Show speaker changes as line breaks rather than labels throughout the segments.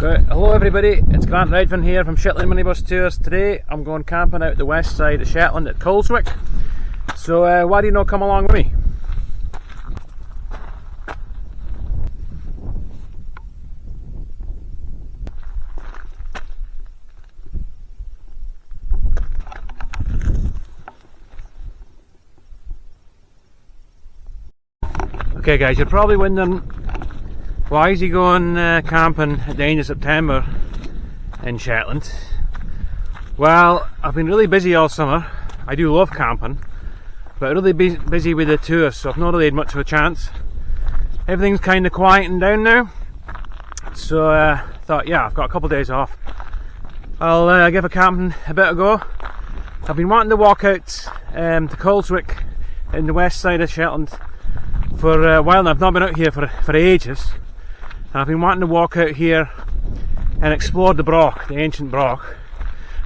Right, hello everybody, it's Grant Redfern here from Shetland Minibus Tours. Today I'm going camping out the west side of Shetland at Coleswick. So why do you not come along with me? Okay guys, you're probably wondering, why is he going camping at the end of September in Shetland? Well, I've been really busy all summer. I do love camping, but really busy with the tour, so I've not really had much of a chance. Everything's kind of quieting down now, so I thought, yeah, I've got a couple of days off. I'll give a camping a bit of go. I've been wanting to walk out to Coleswick in the west side of Shetland for a while now. I've not been out here for ages. And I've been wanting to walk out here and explore the Broch, the ancient Broch.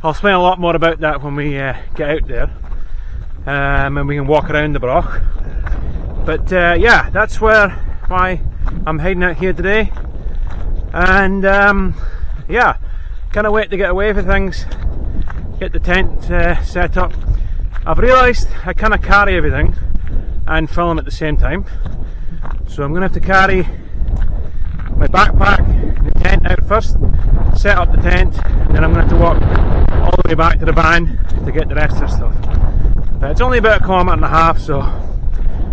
I'll explain a lot more about that when we get out there, and we can walk around the Broch. But yeah, that's why I'm heading out here today. And yeah, can't wait to get away from things, get the tent set up. I've realised I cannot carry everything and film at the same time, so I'm going to have to carry my backpack and the tent out first, set up the tent, and then I'm going to have to walk all the way back to the van to get the rest of the stuff. But it's only about 1.5 kilometres, so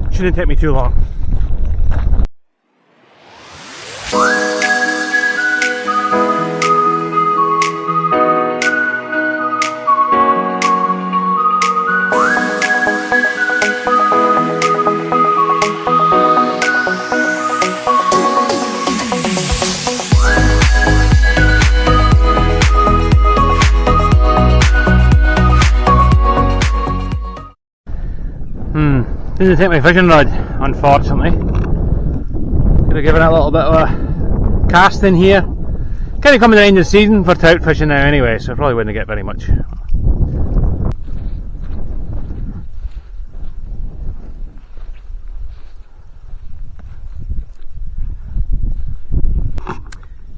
it shouldn't take me too long. Didn't take my fishing rod, unfortunately. Could have given it a little bit of a cast in here. Kind of coming to the end of the season for trout fishing now anyway, so I probably wouldn't get very much.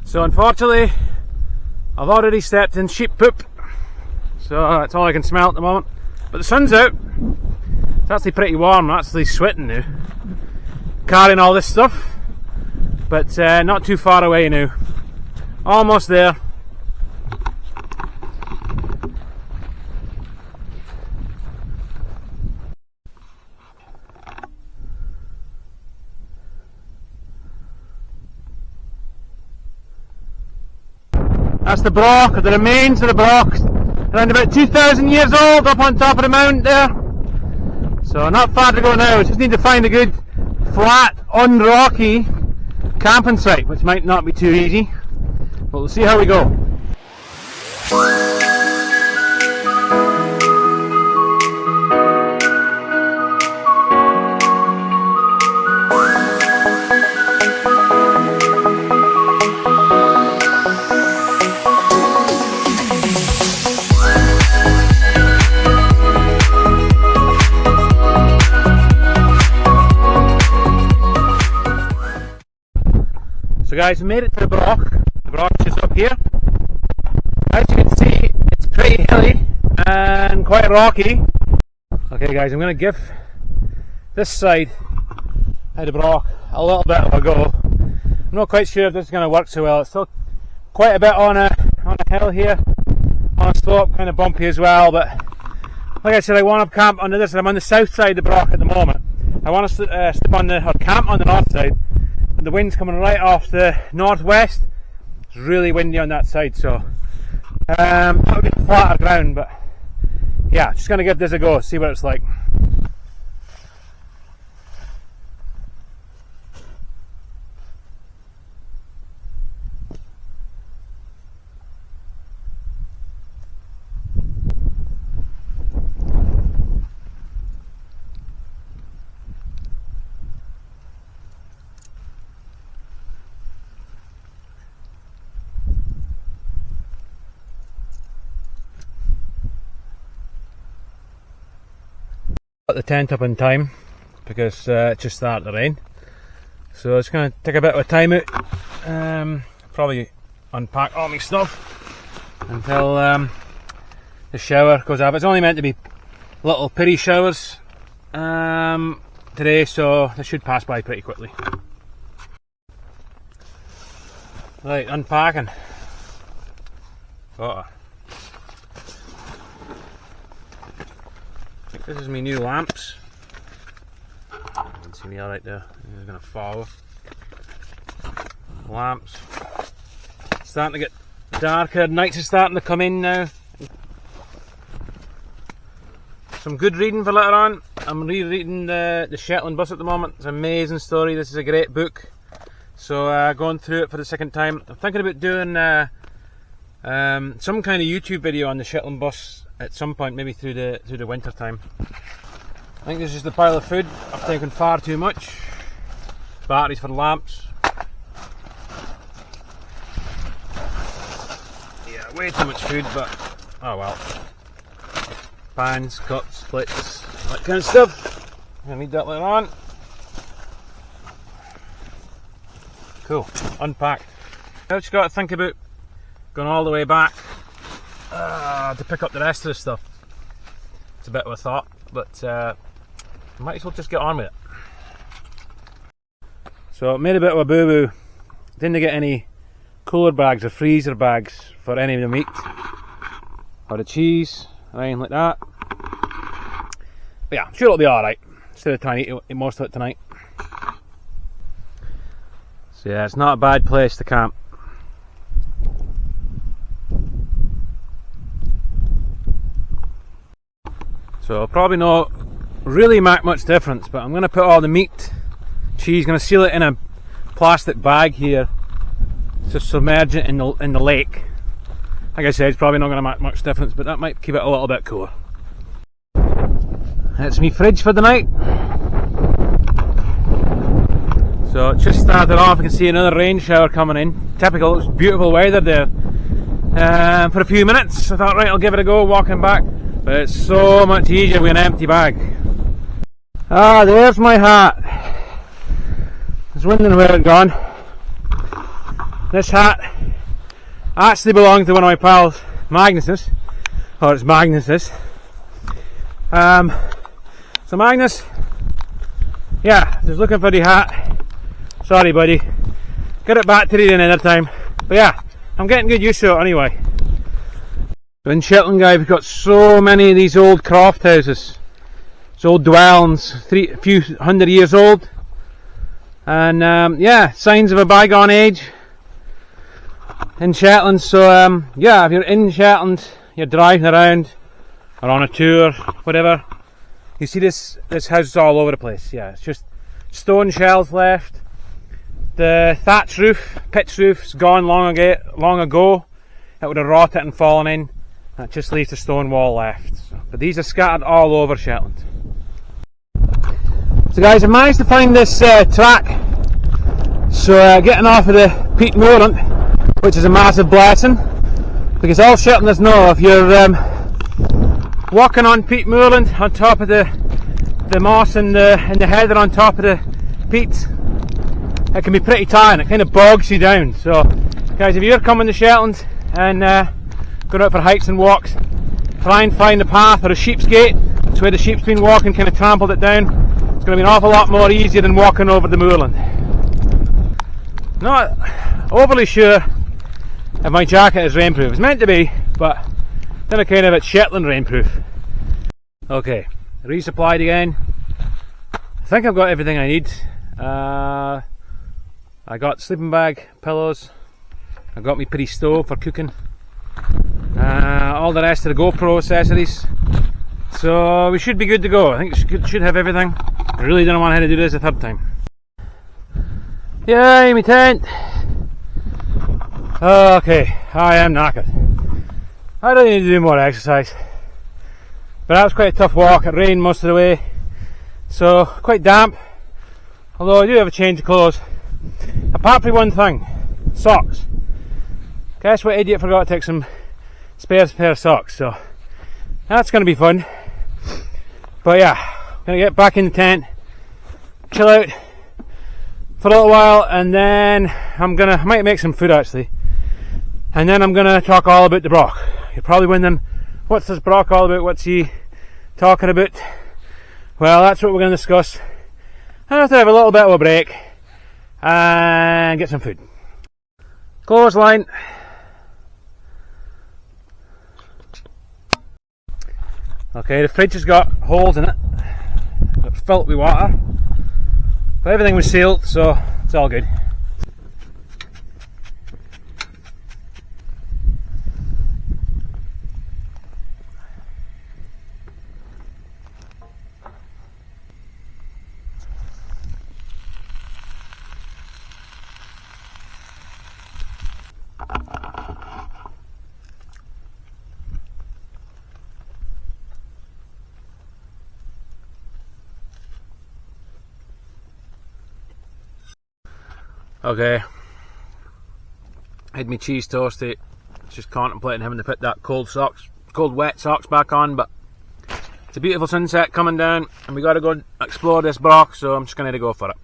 So unfortunately, I've already stepped in sheep poop, so that's all I can smell at the moment. But the sun's out. It's actually pretty warm. I'm actually sweating now, carrying all this stuff, but not too far away now. Almost there. That's the Broch, or the remains of the Broch, around about 2,000 years old, up on top of the mountain there. So not far to go now. We just need to find a good flat, unrocky camping site, which might not be too easy, but we'll see how we go. So guys, we made it to the Broch. The Broch is up here. As you can see, it's pretty hilly and quite rocky. Okay guys, I'm going to give this side of the Broch a little bit of a go. I'm not quite sure if this is going to work so well. It's still quite a bit on a hill here, on a slope, kind of bumpy as well. But like I said, I want to camp under this. I'm on the south side of the Broch at the moment. I want to step on or camp on the north side. And the wind's coming right off the northwest. It's really windy on that side, so that'll be flatter ground, but yeah, just gonna give this a go, see what it's like. Got the tent up in time because it just started to rain, so it's going to take a bit of a time out. Probably unpack all my stuff until the shower goes up. It's only meant to be little pity showers today, so they should pass by pretty quickly. Right, unpacking. I think this is my new lamps. You can see me alright there. It's going to fall. Lamps. Starting to get darker. Nights are starting to come in now. Some good reading for later on. I'm rereading the Shetland Bus at the moment. It's an amazing story. This is a great book. So going through it for the second time. I'm thinking about doing some kind of YouTube video on the Shetland Bus at some point, maybe through the winter time. I think this is the pile of food. I've taken far too much. Batteries for lamps. Yeah, way too much food, but oh well. Pans, cups, plates, that kind of stuff. I'm gonna need that later on. Cool, unpacked. Now just got to think about going all the way back to pick up the rest of the stuff. It's a bit of a thought, but might as well just get on with it. So I made a bit of a boo-boo. Didn't get any cooler bags or freezer bags for any of the meat or the cheese or anything like that. But yeah, I'm sure it'll be alright. Instead of trying to eat most of it tonight. So yeah, it's not a bad place to camp. So probably not really make much difference, but I'm going to put all the meat, cheese, going to seal it in a plastic bag here to submerge it in the lake. Like I said, it's probably not going to make much difference, but that might keep it a little bit cooler. That's my fridge for the night. So it just started off. You can see another rain shower coming in. Typical, it's beautiful weather there. For a few minutes, I thought, right, I'll give it a go walking back. But it's so much easier with an empty bag. Ah, there's my hat. I was wondering where it gone. This hat actually belonged to one of my pals, Magnus's, or it's Magnus's. So Magnus, yeah, just looking for the hat. Sorry, buddy. Get it back to you another time. But yeah, I'm getting good use to it anyway. So in Shetland, guys, we've got so many of these old croft houses. It's old dwellings, a few hundred years old. And yeah, signs of a bygone age in Shetland. So yeah, if you're in Shetland, you're driving around or on a tour, whatever, you see this house all over the place. Yeah, it's just stone shells left. The thatch roof, pitch roof's gone long ago. It would have rotted and fallen in. And it just leaves the stone wall left. But these are scattered all over Shetland. So guys, I managed to find this track. So getting off of the Peat Moorland, which is a massive blessing, because all Shetlanders know if you're walking on Peat Moorland on top of the moss and the heather on top of the peat, it can be pretty tiring. It kind of bogs you down. So guys, if you're coming to Shetland and going out for hikes and walks, try and find a path or a sheep's gate. It's where the sheep's been walking, kind of trampled it down. It's going to be an awful lot more easier than walking over the moorland. Not overly sure if my jacket is rainproof. It's meant to be, but then kind of it's Shetland rainproof. Okay, resupplied again. I think I've got everything I need. I got sleeping bag, pillows. I've got my pretty stove for cooking. All the rest of the GoPro accessories. So we should be good to go. I think should have everything. I really don't want to do this a third time. Yay, my tent. Okay, I am knackered. I don't need to do more exercise. But that was quite a tough walk. It rained most of the way. So quite damp. Although I do have a change of clothes. Apart from one thing, socks. Guess what idiot forgot to take some spare pair of socks, so that's going to be fun. But yeah, going to get back in the tent, chill out for a little while, and then I might make some food actually. and then I'm going to talk all about the Broch. You're probably wondering, what's this Broch all about? What's he talking about? Well, that's what we're going to discuss. I have to have a little bit of a break and get some food. Clothesline. Okay, the fridge has got holes in it. It's filled with water. But everything was sealed, so it's all good. Okay, had me cheese toasty, just contemplating having to put that cold wet socks back on, but it's a beautiful sunset coming down and we got to go explore this Broch, so I'm just going to go for it.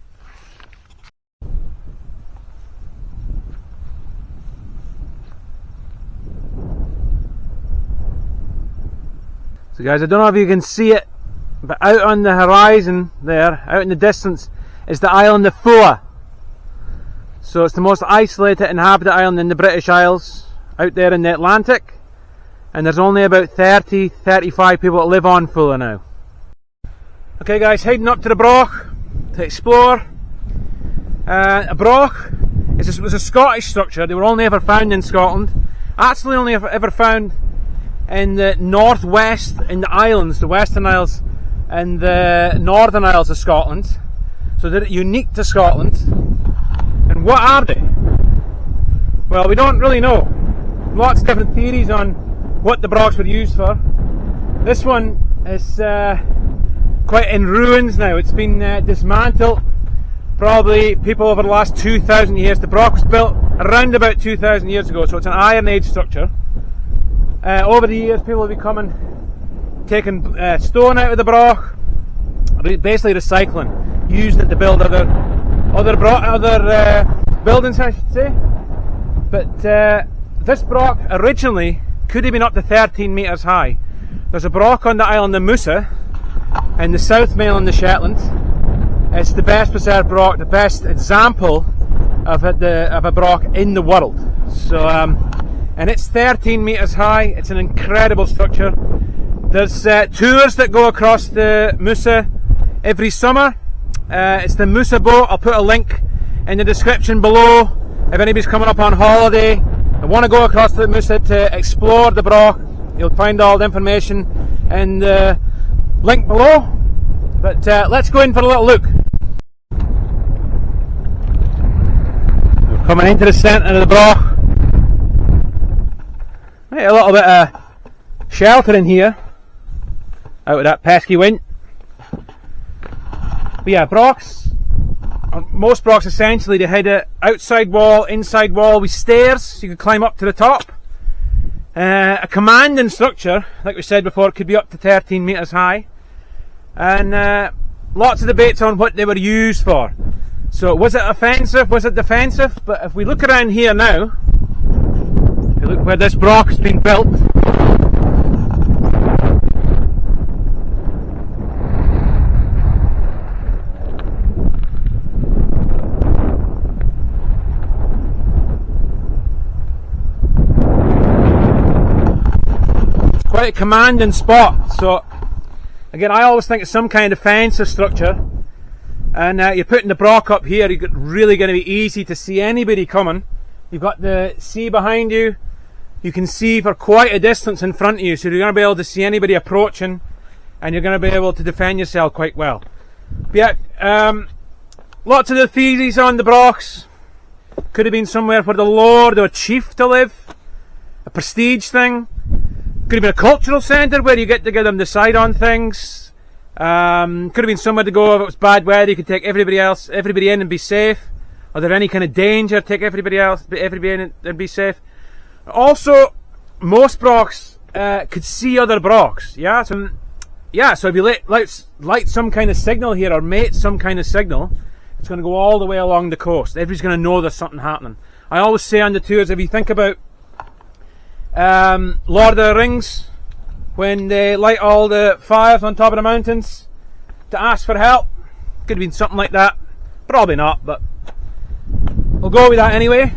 So guys, I don't know if you can see it, but out on the horizon there, out in the distance, is the island of Foa. So it's the most isolated inhabited island in the British Isles, out there in the Atlantic, and there's only about 30-35 people that live on Foa now. Okay guys, heading up to the Broch to explore. A Broch was a Scottish structure. They were only ever found in Scotland. Actually only ever found in the northwest, in the islands, the Western Isles and the Northern Isles of Scotland. So they're unique to Scotland. And what are they? Well, we don't really know. Lots of different theories on what the Brochs were used for. This one is quite in ruins now. It's been dismantled. Probably people over the last 2,000 years. The Broch was built around about 2,000 years ago, so it's an Iron Age structure. Over the years, people have been coming, taking stone out of the Broch, basically recycling, using it to build other buildings, I should say. But this Broch originally could have been up to 13 metres high. There's a Broch on the island of Musa in the south mainland of Shetland. It's the best preserved Broch, the best example of a Broch in the world. So, and it's 13 metres high. It's an incredible structure. There's tours that go across the Musa every summer. It's the Musa boat. I'll put a link in the description below if anybody's coming up on holiday and want to go across the Musa to explore the Broch. You'll find all the information in the link below. But let's go in for a little look. We're coming into the centre of the Broch. A little bit of shelter in here out of that pesky wind. But yeah, Brochs, most Brochs essentially, they had an outside wall, inside wall with stairs, so you could climb up to the top. A commanding structure, like we said before, it could be up to 13 metres high. And lots of debates on what they were used for. So was it offensive, was it defensive? But if we look around here now, if you look where this Broch has been built, quite a commanding spot. So again, I always think it's some kind of defensive structure, and you're putting the Broch up here, you're really going to be easy to see anybody coming. You've got the sea behind you, you can see for quite a distance in front of you, so you're going to be able to see anybody approaching, and you're going to be able to defend yourself quite well. But yeah, lots of the theories on the Brochs. Could have been somewhere for the lord or chief to live, a prestige thing. Could have been a cultural centre where you get together and decide on things. Could have been somewhere to go if it was bad weather. You could take everybody in and be safe. Are there any kind of danger? Take everybody in and be safe. Also, most Brochs could see other Brochs. So if you light some kind of signal here or mate some kind of signal, it's going to go all the way along the coast. Everybody's going to know there's something happening. I always say on the tours, if you think about Lord of the Rings, when they light all the fires on top of the mountains to ask for help. Could have been something like that. Probably not, but we'll go with that anyway.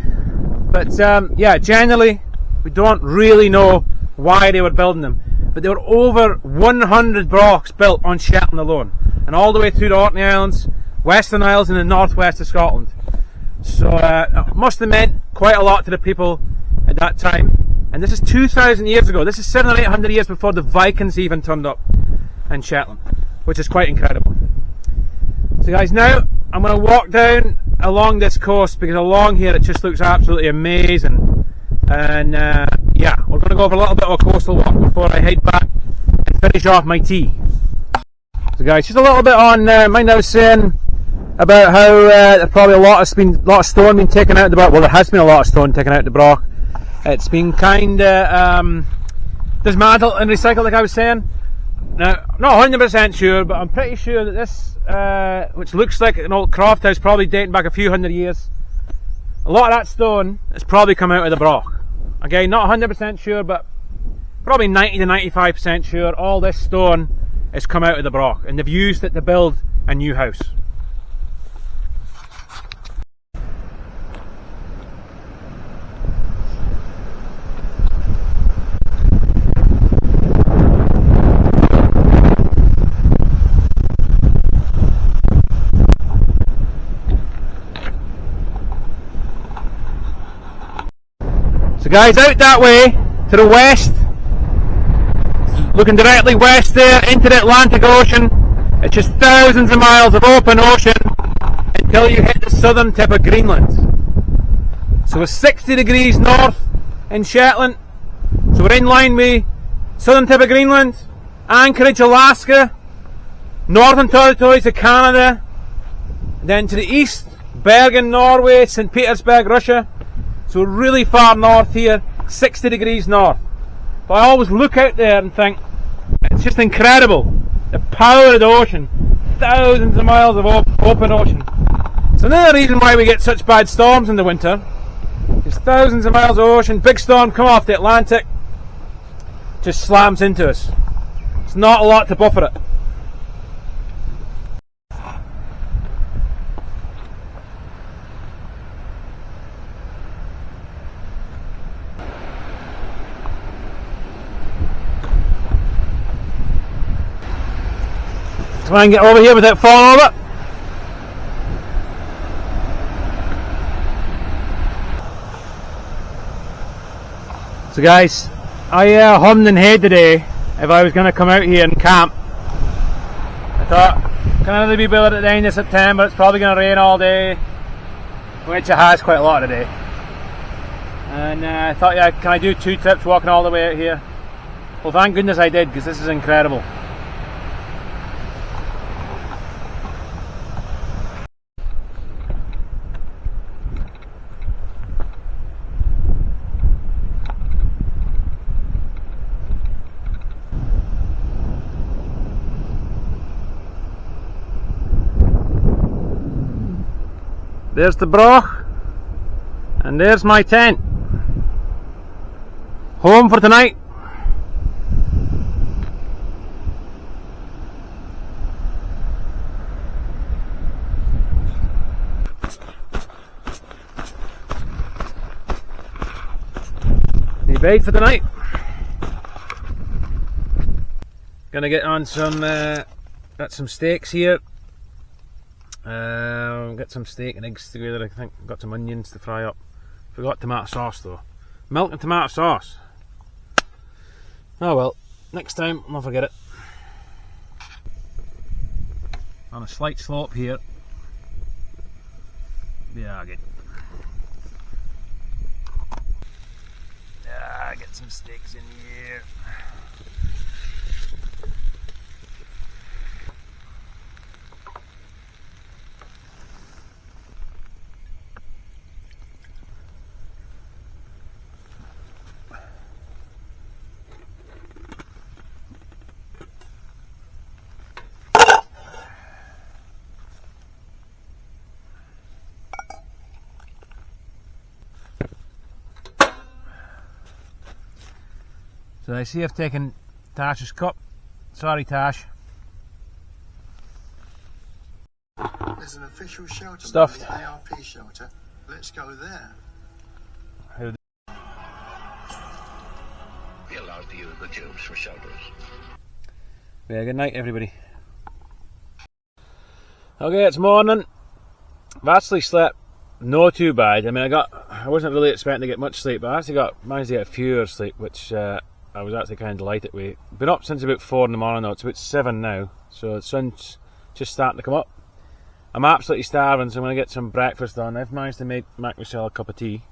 But yeah, generally we don't really know why they were building them. But there were over 100 brochs built on Shetland alone, and all the way through the Orkney Islands, Western Isles and the northwest of Scotland. So it must have meant quite a lot to the people at that time. And this is 2,000 years ago. This is 700 or 800 years before the Vikings even turned up in Shetland, which is quite incredible. So guys, now I'm going to walk down along this coast, because along here it just looks absolutely amazing. And yeah, we're going to go over a little bit of a coastal walk before I head back and finish off my tea. So guys, just a little bit on mind I was saying about how there's probably a lot of stone being taken out of the Broch. Well, there has been a lot of stone taken out of the Broch. It's been kind of dismantled and recycled, like I was saying. Now, I'm not 100% sure, but I'm pretty sure that this, which looks like an old croft house, probably dating back a few hundred years, a lot of that stone has probably come out of the Broch. Again, not 100% sure, but probably 90 to 95% sure all this stone has come out of the Broch, and they've used it to build a new house. So guys, out that way to the west, looking directly west there into the Atlantic Ocean, it's just thousands of miles of open ocean until you hit the southern tip of Greenland. So we're 60 degrees north in Shetland, so we're in line with southern tip of Greenland, Anchorage, Alaska, Northern Territories of Canada, then to the east, Bergen, Norway, St. Petersburg, Russia. So we're really far north here, 60 degrees north. But I always look out there and think, it's just incredible, the power of the ocean, thousands of miles of open ocean. It's another reason why we get such bad storms in the winter. There's thousands of miles of ocean, big storm come off the Atlantic, just slams into us. It's not a lot to buffer it. Try and get over here without falling over. So guys, I hummed and hayed today if I was going to come out here and camp. I thought, can I really be built at the end of September? It's probably going to rain all day, which it has quite a lot today. And I thought, yeah, can I do 2 trips walking all the way out here? Well, thank goodness I did, because this is incredible. There's the Broch, and there's my tent. Home for tonight. Any bait for tonight? Gonna get on some, got some steaks here. Get some steak and eggs together. I think got some onions to fry up. Forgot tomato sauce though. Milk and tomato sauce. Oh well, next time I'll forget it. On a slight slope here. Yeah, get some steaks in here. So I see I've taken Tash's cup. Sorry, Tash.
There's an official shelter,
Stuffed.
the ARP shelter. Let's go there.
Be allowed to use the tubes for shelters.
Yeah, good night, everybody. Okay, it's morning. I've actually slept no too bad. I mean, I wasn't really expecting to get much sleep, but I actually managed to get a few hours sleep, which I was actually kind of delighted with. Been up since about 4 in the morning now. It's about 7 now, so the sun's just starting to come up. I'm absolutely starving, so I'm going to get some breakfast on. I've managed to make myself a cup of tea.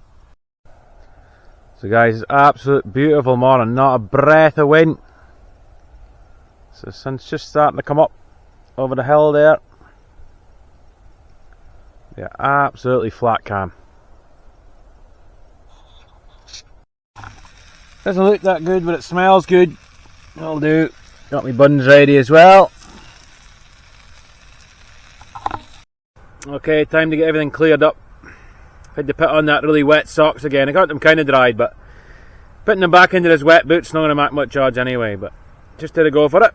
So guys, it's absolute beautiful morning, not a breath of wind. So the sun's just starting to come up over the hill there. Yeah, absolutely flat calm. Doesn't look that good, but it smells good. That'll do. Got my buns ready as well. Okay, time to get everything cleared up. Had to put on that really wet socks again. I got them kind of dried, but putting them back into this wet boot's not going to make much odds anyway, but just did a go for it.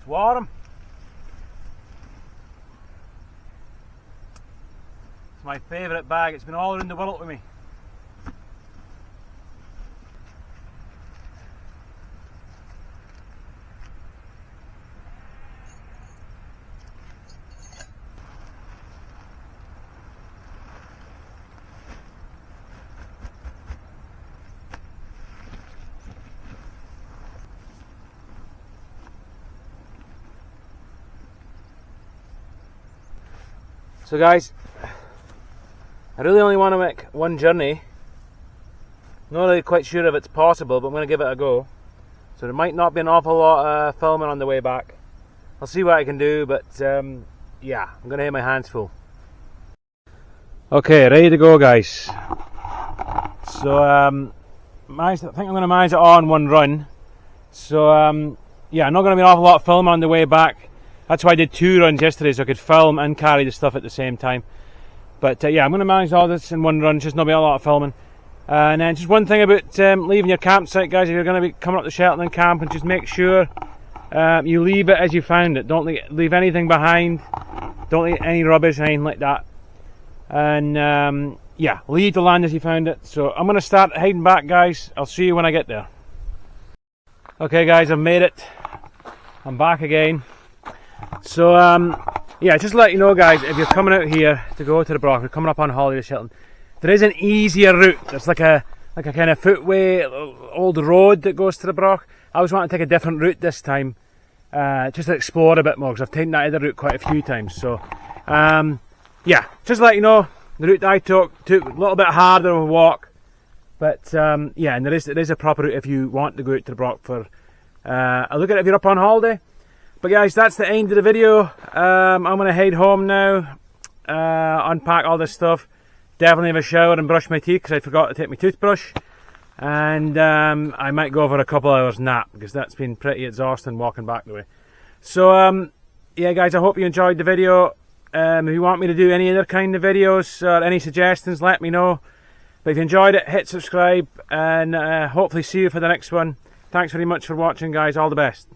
Warm. It's my favourite bag. It's been all around the world with me. So guys, I really only want to make one journey. Not really quite sure if it's possible, but I'm going to give it a go. So there might not be an awful lot of filming on the way back. I'll see what I can do, but yeah, I'm going to have my hands full. Okay, ready to go guys. So I think I'm going to manage it all in one run. So yeah, not going to be an awful lot of filming on the way back. That's why I did 2 runs yesterday, so I could film and carry the stuff at the same time. But yeah, I'm going to manage all this in one run, just not be a lot of filming. And then just one thing about leaving your campsite, guys, if you're going to be coming up to Shetland camp, and just make sure you leave it as you found it. Don't leave anything behind. Don't leave any rubbish, anything like that. And yeah, leave the land as you found it. So I'm going to start heading back, guys. I'll see you when I get there. Okay guys, I've made it. I'm back again. So yeah, just to let you know guys, if you're coming out here to go to the Broch, you're coming up on holiday to Shetland, there is an easier route. There's like a kind of footway, old road that goes to the Broch. I was wanting to take a different route this time, just to explore a bit more, because I've taken that other route quite a few times. So yeah, just to let you know, the route that I took a little bit harder of a walk, but yeah, and there is a proper route if you want to go out to the Broch for a look at it if you're up on holiday. But guys, that's the end of the video. I'm going to head home now, unpack all this stuff, definitely have a shower and brush my teeth because I forgot to take my toothbrush, and I might go for a couple hours nap because that's been pretty exhausting walking back the way. So yeah guys, I hope you enjoyed the video. If you want me to do any other kind of videos or any suggestions, let me know. But if you enjoyed it, hit subscribe, and hopefully see you for the next one. Thanks very much for watching guys, all the best.